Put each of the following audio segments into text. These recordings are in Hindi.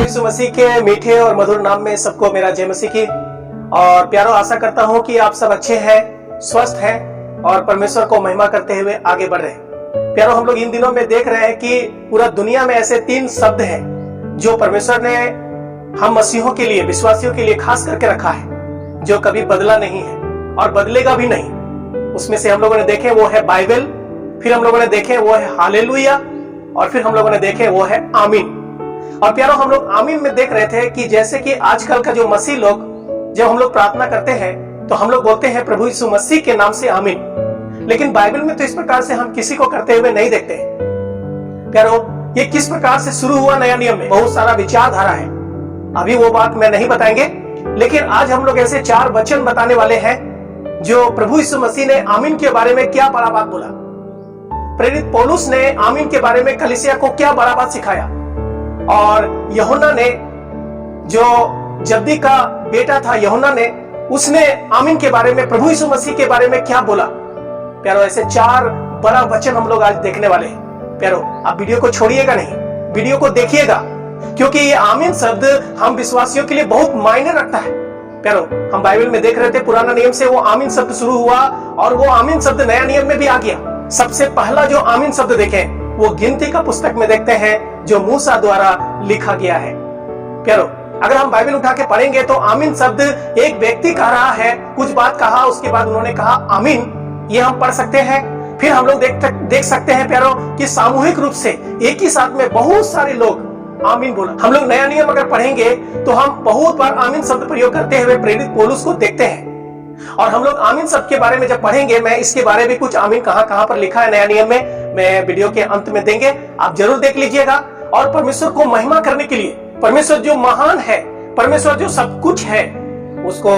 यीशु मसीह के मीठे और मधुर नाम में सबको मेरा जय मसीह की। और प्यारो, आशा करता हूं कि आप सब अच्छे हैं, स्वस्थ हैं और परमेश्वर को महिमा करते हुए आगे बढ़ रहे हैं। प्यारो, हम लोग इन दिनों में देख रहे हैं कि पूरा दुनिया में ऐसे 3 शब्द हैं जो परमेश्वर ने हम मसीहों के लिए, विश्वासियों के लिए खास करके रखा है, जो कभी बदला नहीं है और बदलेगा भी नहीं। उसमें से हम लोगों ने देखे वो है बाइबल, फिर हम लोगों ने देखे वो है हालेलुया, और फिर हम लोगों ने देखे वो है आमीन। और प्यारो, हम लोग आमीन में देख रहे थे कि जैसे कि आजकल का जो मसीह लोग, जब हम लोग प्रार्थना करते हैं तो हम लोग बोलते हैं प्रभु यीशु मसीह के नाम से आमीन। लेकिन बाइबल में तो इस प्रकार से हम किसी को करते हुए नहीं देखते। प्यारो, ये किस प्रकार से शुरू हुआ नया नियम में, बहुत सारा विचारधारा है, अभी वो बात मैं नहीं बताएंगे। लेकिन आज हम लोग ऐसे 4 वचन बताने वाले हैं जो प्रभु यीशु मसीह ने आमीन के बारे में क्या बड़ा बात बोला। प्रेरित पौलुस ने आमीन के बारे में कलीसिया को क्या बड़ा बात सिखाया, और यूहन्ना ने, जो जब्दी का बेटा था यूहन्ना ने, उसने आमीन के बारे में, प्रभु यीशु मसीह के बारे में क्या बोला। प्यारो, ऐसे 4 बड़ा वचन हम लोग आज देखने वाले हैं। प्यारो, आप वीडियो को छोड़िएगा नहीं, वीडियो को देखिएगा, क्योंकि ये आमीन शब्द हम विश्वासियों के लिए बहुत मायने रखता है। प्यारो, हम बाइबल में देख रहे थे पुराना नियम से वो आमीन शब्द शुरू हुआ और वो आमीन शब्द नया नियम में भी आ गया। सबसे पहला जो आमीन शब्द देखें वो गिनती का पुस्तक में देखते हैं, जो मूसा द्वारा लिखा गया है। प्यारो, अगर हम बाइबल उठा के पढ़ेंगे तो आमीन शब्द एक व्यक्ति कह रहा है, कुछ बात कहा, उसके बाद उन्होंने कहा आमीन, ये हम पढ़ सकते हैं। फिर हम लोग देख सकते हैं प्यारो कि सामूहिक रूप से एक ही साथ में बहुत सारे लोग आमीन बोला। हम लोग नया नियम अगर पढ़ेंगे तो हम बहुत बार आमीन शब्द प्रयोग करते हुए प्रेरित पौलुस को देखते हैं। और हम लोग आमीन शब्द के बारे में जब पढ़ेंगे, मैं इसके बारे में कुछ आमीन कहां पर लिखा है नया नियम में, मैं वीडियो के अंत में देंगे, आप जरूर देख लीजिएगा। और परमेश्वर को महिमा करने के लिए, परमेश्वर जो महान है, परमेश्वर जो सब कुछ है, उसको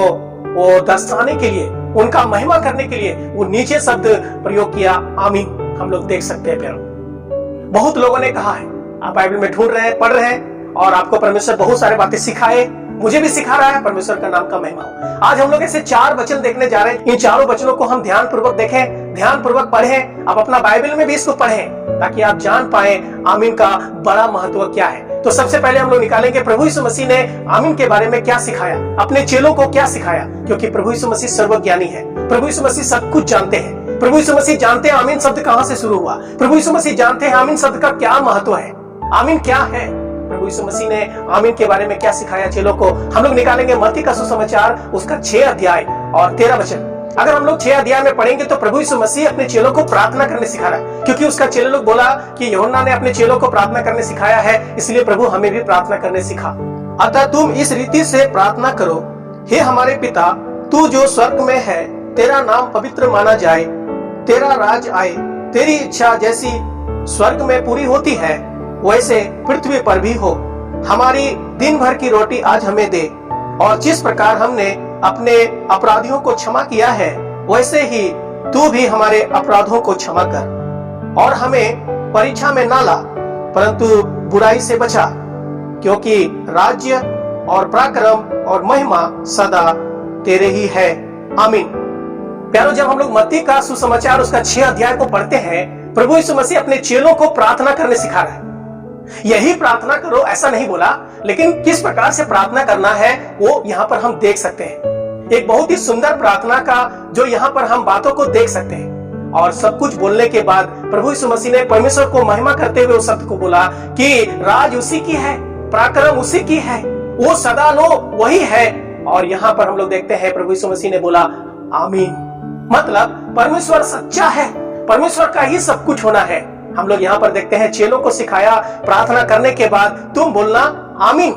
वो दर्शाने के लिए, उनका महिमा करने के लिए वो नीचे शब्द प्रयोग किया आमीन, हम लोग देख सकते हैं। प्यारो, बहुत लोगों ने कहा है, आप बाइबल में ढूंढ रहे हैं, पढ़ रहे हैं, और आपको परमेश्वर बहुत सारे बातें सिखाए, मुझे भी सिखा रहा है। परमेश्वर का नाम का महिमा हो। आज हम लोग ऐसे 4 वचन देखने जा रहे हैं। इन चारों वचनों को हम ध्यान पूर्वक देखें, ध्यान पूर्वक पढ़ें, आप अपना बाइबल में भी इसको पढ़ें, ताकि आप जान पाए आमीन का बड़ा महत्व क्या है। तो सबसे पहले हम लोग निकालेंगे प्रभु यीशु मसीह ने आमीन के बारे में क्या सिखाया, अपने चेलों को क्या सिखाया, क्योंकि प्रभु यीशु मसीह सर्वज्ञानी है। प्रभु यीशु मसीह सब कुछ जानते हैं। प्रभु यीशु मसीह जानते हैं आमीन शब्द कहां से शुरू हुआ। प्रभु यीशु मसीह जानते हैं आमीन शब्द का क्या महत्व है, आमीन क्या है। प्रभु यीशु मसीह ने आमीन के बारे में क्या सिखाया चेलों को, हम लोग निकालेंगे मत्ती का सुसमाचार, उसका 6 अध्याय और 13 वचन। अगर हम लोग 6 अध्याय में पढ़ेंगे तो प्रभु यीशु मसीह अपने चेलों को प्रार्थना करने सिखा रहा है, क्योंकि उसका चेले लोग बोला कि यूहन्ना ने अपने चेलों को प्रार्थना करने सिखाया है, इसलिए प्रभु हमें भी प्रार्थना करने सिखा। अतः तुम इस रीति से प्रार्थना करो, हे हमारे पिता, तू जो स्वर्ग में है, तेरा नाम पवित्र माना जाए, तेरा राज आए, तेरी इच्छा जैसी स्वर्ग में पूरी होती है वैसे पृथ्वी पर भी हो। हमारी दिन भर की रोटी आज हमें दे, और जिस प्रकार हमने अपने अपराधियों को क्षमा किया है, वैसे ही तू भी हमारे अपराधों को क्षमा कर, और हमें परीक्षा में ना ला, परंतु बुराई से बचा, क्योंकि राज्य और पराक्रम और महिमा सदा तेरे ही है, आमीन। प्यारो, जब हम लोग मत्ती का सुसमाचार उसका 6 अध्याय को पढ़ते हैं, प्रभु यीशु मसीह अपने चेलों को प्रार्थना करने सिखा रहा है। यही प्रार्थना करो ऐसा नहीं बोला, लेकिन किस प्रकार से प्रार्थना करना है वो यहाँ पर हम देख सकते हैं। एक बहुत ही सुंदर प्रार्थना का जो यहाँ पर हम बातों को देख सकते हैं। और सब कुछ बोलने के बाद प्रभु यीशु मसीह ने परमेश्वर को महिमा करते हुए उस शब्द को बोला कि राज उसी की है, पराक्रम उसी की है, वो सदा लो वही है। और यहाँ पर हम लोग देखते हैं प्रभु यीशु मसीह ने बोला आमीन, मतलब परमेश्वर सच्चा है, परमेश्वर का ही सब कुछ होना है। हम लोग यहाँ पर देखते हैं चेलों को सिखाया प्रार्थना करने के बाद तुम बोलना आमीन।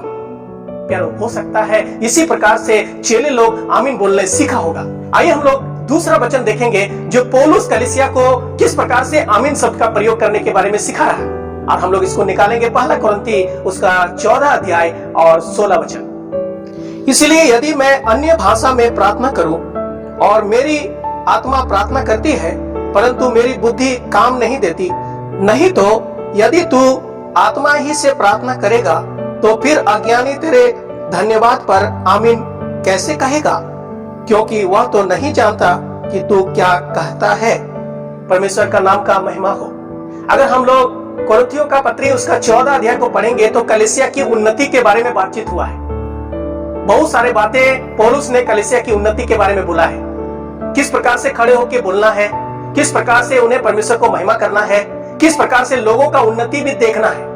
प्यारो, हो सकता है इसी प्रकार से चेले लोग आमीन बोलने सीखा होगा। आइए हम लोग दूसरा वचन देखेंगे जो पौलुस कलीसिया को किस प्रकार से आमीन शब्द का प्रयोग करने के बारे में सिखा रहा है। और हम लोग इसको निकालेंगे 1 कुरिन्थी उसका 14 अध्याय और 16 वचन। इसलिए यदि मैं अन्य भाषा में प्रार्थना करूं और मेरी आत्मा प्रार्थना करती है, परंतु मेरी बुद्धि काम नहीं देती, नहीं तो यदि तू आत्मा ही से प्रार्थना करेगा तो फिर अज्ञानी तेरे धन्यवाद पर आमीन कैसे कहेगा, क्योंकि वह तो नहीं जानता कि तू क्या कहता है। परमेश्वर का नाम का महिमा हो। अगर हम लोग कोरिन्थियों का पत्री उसका 14 अध्याय को पढ़ेंगे तो कलीसिया की उन्नति के बारे में बातचीत हुआ है। बहुत सारे बातें पौलुस ने कलीसिया की उन्नति के बारे में बोला है। किस प्रकार से खड़े होकर बोलना है, किस प्रकार से उन्हें परमेश्वर को महिमा करना है, किस प्रकार से लोगों का उन्नति भी देखना है।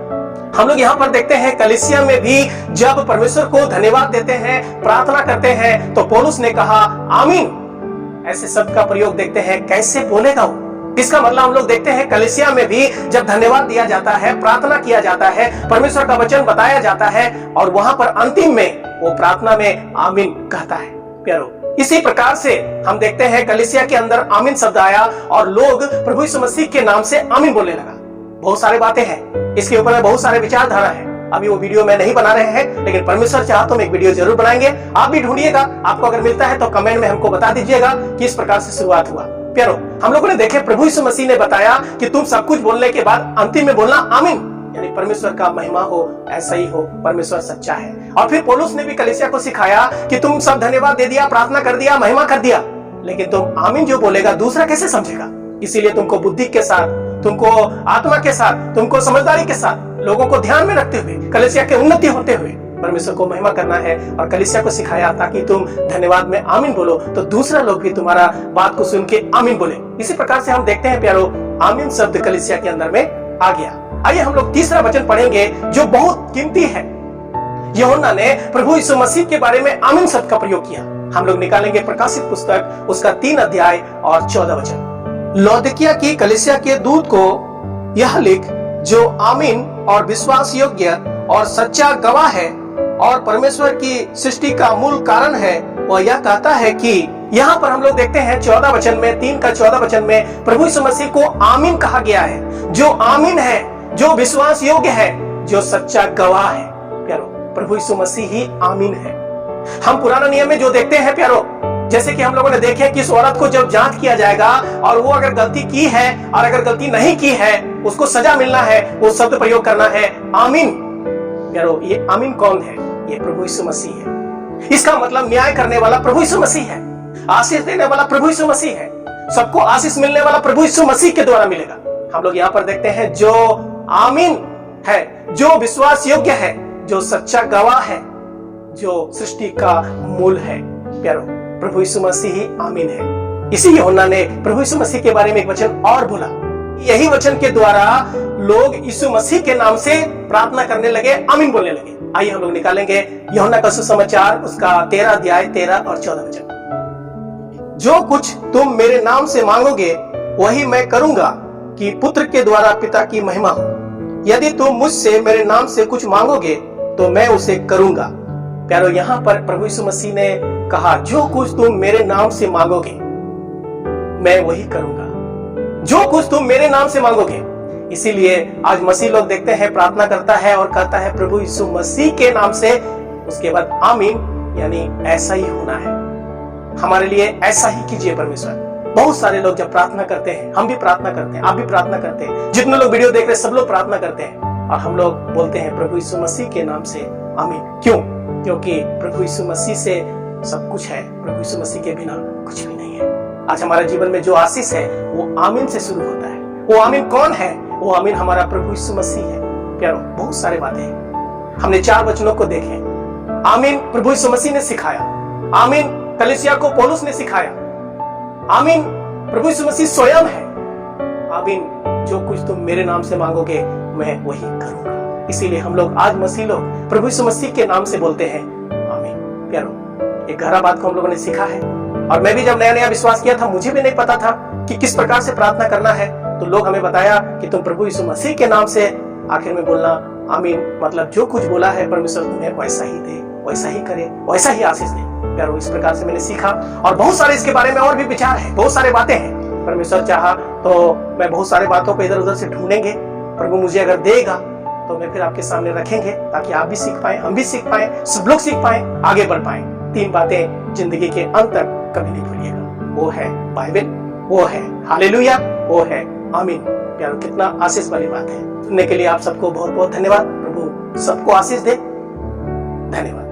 हम लोग यहाँ पर देखते हैं कलीसिया में भी जब परमेश्वर को धन्यवाद देते हैं, प्रार्थना करते हैं, तो पौलुस ने कहा आमीन, ऐसे शब्द का प्रयोग देखते हैं। कैसे बोलेगा वो? इसका मतलब हम लोग देखते हैं कलीसिया में भी जब धन्यवाद दिया जाता है, प्रार्थना किया जाता है, परमेश्वर का वचन बताया जाता है और वहां पर अंतिम में वो प्रार्थना में आमीन कहता है। प्यारो, इसी प्रकार से हम देखते हैं कलीसिया के अंदर आमीन शब्द आया और लोग प्रभु यीशु मसीह के नाम से आमीन बोलने लगा। बहुत सारी बातें हैं, इसके ऊपर में बहुत सारे विचारधारा है। अभी वो वीडियो में नहीं बना रहे हैं, लेकिन परमेश्वर चाहा तो हम एक वीडियो जरूर बनाएंगे। आप भी ढूंढिएगा, आपको अगर मिलता है तो कमेंट में हमको बता दीजिएगा कि इस प्रकार से शुरुआत हुआ। प्यारो, हम लोगों ने देखे प्रभु यीशु मसीह ने बताया कि तुम सब कुछ बोलने के बाद अंतिम में बोलना आमीन, यानी परमेश्वर का महिमा हो, ऐसा ही हो, परमेश्वर सच्चा है। और फिर पौलुस ने भी कलीसिया को सिखाया कि तुम सब धन्यवाद दे दिया, प्रार्थना कर दिया, महिमा कर दिया, लेकिन तुम आमीन जो बोलेगा दूसरा कैसे समझेगा? इसीलिए तुमको बुद्धि के साथ, तुमको आत्मा के साथ, तुमको समझदारी के साथ, लोगों को ध्यान में रखते हुए, कलीसिया के उन्नति होते हुए परमेश्वर को महिमा करना है। और कलीसिया को सिखाया ताकि तुम धन्यवाद में आमीन बोलो तो दूसरा लोग भी तुम्हारा बात को सुन के आमीन बोले। इसी प्रकार से हम देखते हैं प्यारो, आमीन शब्द कलीसिया के अंदर में आ गया। आइए हम लोग तीसरा वचन पढ़ेंगे जो बहुत कीमती है। यूहन्ना ने प्रभु यीशु मसीह के बारे में आमीन शब्द का प्रयोग किया। हम लोग निकालेंगे प्रकाशित पुस्तक उसका 3 अध्याय और 14 वचन। लौदीकिया की कलीसिया के दूत को यह लिख, जो आमीन और विश्वास योग्य और सच्चा गवाह है और परमेश्वर की सृष्टि का मूल कारण है, वह यह कहता है कि यहाँ पर हम लोग देखते हैं 14 वचन में, 3 का 14 वचन में प्रभु यीशु मसीह को आमीन कहा गया है। जो आमीन है, जो विश्वास योग्य है, जो सच्चा गवाह है। प्यारो, प्रभु यीशु मसीह ही आमीन है। हम पुराना नियम में जो देखते हैं प्यारो, जैसे कि हम लोगों ने देखे कि इस औरत को जब जांच किया जाएगा और वो अगर गलती की है और अगर गलती नहीं की है उसको सजा मिलना है, वो शब्द प्रयोग करना है आमीन। प्यारो, ये आमीन कौन है? ये प्रभु यीशु मसीह है। इसका मतलब न्याय करने वाला प्रभु यीशु मसीह है, आशीष देने वाला प्रभु यीशु मसीह है, सबको आशीष मिलने वाला प्रभु यीशु मसीह के द्वारा मिलेगा। हम लोग यहाँ पर देखते हैं जो आमीन है, जो विश्वास योग्य है, जो सच्चा गवाह है, जो सृष्टि का मूल है। प्यारो, प्रभु यीशु मसीह ही आमीन है। इसी यूहन्ना ने प्रभु यीशु मसीह के बारे में एक वचन और बोला। यही वचन के द्वारा लोग यीशु मसीह के नाम से प्रार्थना करने लगे, आमीन बोलने लगे। आइए हम लोग निकालेंगे यूहन्ना का सुसमाचार उसका 13 अध्याय 13 और 14 वचन। जो कुछ तुम मेरे नाम से मांगोगे वही मैं करूंगा कि पुत्र के द्वारा पिता की महिमा हो। यदि तुम मुझसे मेरे नाम से कुछ मांगोगे तो मैं उसे करूंगा। प्यारो, यहाँ पर प्रभु यीशु मसीह ने कहा जो कुछ तुम मेरे नाम से मांगोगे मैं वही करूंगा, जो कुछ तुम मेरे नाम से मांगोगे। इसीलिए आज मसीह लोग देखते हैं प्रार्थना करता है और कहता है प्रभु यीशु मसीह के नाम से, उसके बाद आमीन, यानी ऐसा ही होना है हमारे लिए, ऐसा ही कीजिए परमेश्वर। बहुत सारे लोग जब प्रार्थना करते हैं, हम भी प्रार्थना करते हैं, आप भी प्रार्थना करते हैं, जितने लोग वीडियो देख रहे हैं सब लोग प्रार्थना करते हैं और हम लोग बोलते हैं प्रभु यीशु मसीह के नाम से आमीन। क्यों? क्योंकि प्रभु यीशु मसीह से सब कुछ है, प्रभु यीशु मसीह के बिना कुछ भी नहीं है। आज हमारे जीवन में जो आशीष है वो आमीन से शुरू होता है। वो आमीन कौन है? वो आमीन हमारा प्रभु यीशु मसीह है। प्यारो, बहुत सारे बातें हैं, हमने 4 वचनों को देखे। आमीन प्रभु यीशु मसीह ने सिखाया, आमीन कलीसिया को पौलुस ने सिखाया, आमीन प्रभु यीशु मसीह स्वयं है, आमीन जो कुछ तुम मेरे नाम से मांगोगे मैं वही करूंगा। इसीलिए हम लोग आज मसीह लोग प्रभु यीशु मसीह के नाम से बोलते हैं आमीन। प्यारो, एक गहरा बात को हम लोगों ने सीखा है और मैं भी जब नया नया विश्वास किया था मुझे भी नहीं पता था कि किस प्रकार से प्रार्थना करना है, तो लोग हमें बताया कि तुम प्रभु यीशु मसीह के नाम से आखिर में बोलना आमीन, मतलब जो कुछ बोला है परमेश्वर तुम्हें वैसा ही दे, वैसा ही करे, वैसा ही आशीष दे। प्यारो, इस प्रकार से मैंने सीखा और बहुत सारे इसके बारे में और भी विचार है, बहुत सारे बातें हैं। परमेश्वर चाहा तो मैं बहुत सारे बातों को इधर उधर से ढूंढेंगे, प्रभु मुझे अगर देगा तो मैं फिर आपके सामने रखेंगे ताकि आप भी सीख पाए, हम भी सीख पाए, सब लोग सीख पाए, आगे बढ़ पाए। 3 बातें जिंदगी के अंत तक कभी नहीं भूलिएगा, वो है बाइबल, वो है हालेलुया, वो है आमीन। प्यारो, कितना आशीष वाली बात है। सुनने के लिए आप सबको बहुत बहुत धन्यवाद। प्रभु सबको आशीष दे। धन्यवाद।